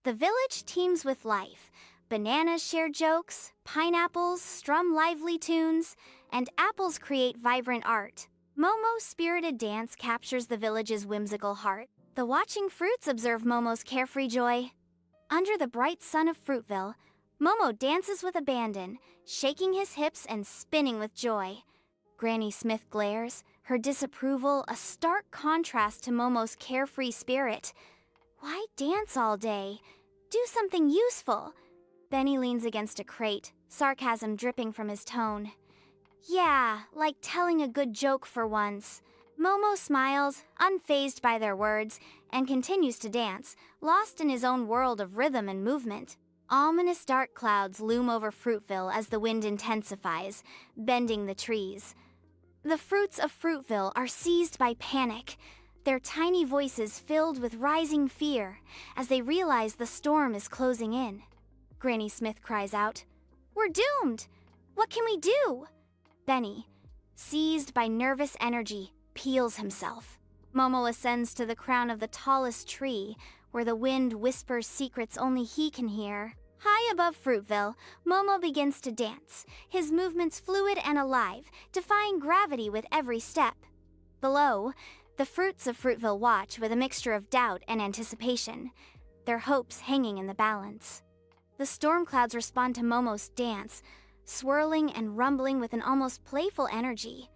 The village teems with life. Bananas share jokes, pineapples strum lively tunes, and apples create vibrant art. Momo's spirited dance captures the village's whimsical heart. The watching fruits observe Momo's carefree joy. Under the bright sun of Fruitville, Momo dances with abandon, shaking his hips and spinning with joy. Granny Smith glares, her disapproval a stark contrast to Momo's carefree spirit. Why dance all day? Do something useful. Benny leans against a crate, sarcasm dripping from his tone. Yeah, like telling a good joke for once. Momo smiles, unfazed by their words, and continues to dance, lost in his own world of rhythm and movement. Ominous dark clouds loom over Fruitville as the wind intensifies, bending the trees. The fruits of Fruitville are seized by panic, their tiny voices filled with rising fear as they realize the storm is closing in. Granny Smith cries out, "We're doomed! What can we do?" Benny, seized by nervous energy, peels himself. Momo ascends to the crown of the tallest tree, where the wind whispers secrets only he can hear. High above Fruitville, Momo begins to dance, his movements fluid and alive, defying gravity with every step. Below, the fruits of Fruitville watch with a mixture of doubt and anticipation, their hopes hanging in the balance. The storm clouds respond to Momo's dance, swirling and rumbling with an almost playful energy.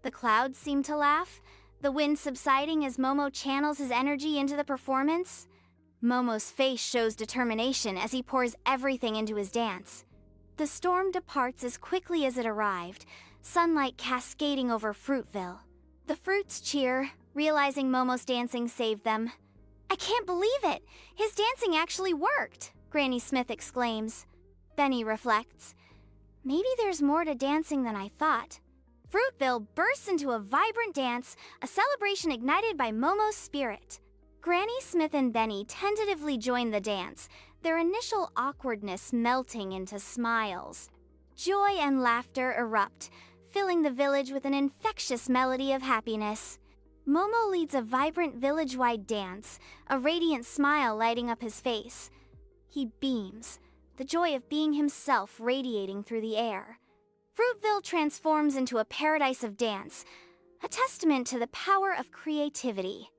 The clouds seem to laugh, the wind subsiding as Momo channels his energy into the performance. Momo's face shows determination as he pours everything into his dance. The storm departs as quickly as it arrived, sunlight cascading over Fruitville. The fruits cheer, realizing Momo's dancing saved them. "I can't believe it! His dancing actually worked!" Granny Smith exclaims. Benny reflects. Maybe there's more to dancing than I thought. Fruitville bursts into a vibrant dance, a celebration ignited by Momo's spirit. Granny Smith and Benny tentatively join the dance, their initial awkwardness melting into smiles. Joy and laughter erupt, filling the village with an infectious melody of happiness. Momo leads a vibrant village-wide dance, a radiant smile lighting up his face. He beams, the joy of being himself radiating through the air. Fruitville transforms into a paradise of dance, a testament to the power of creativity.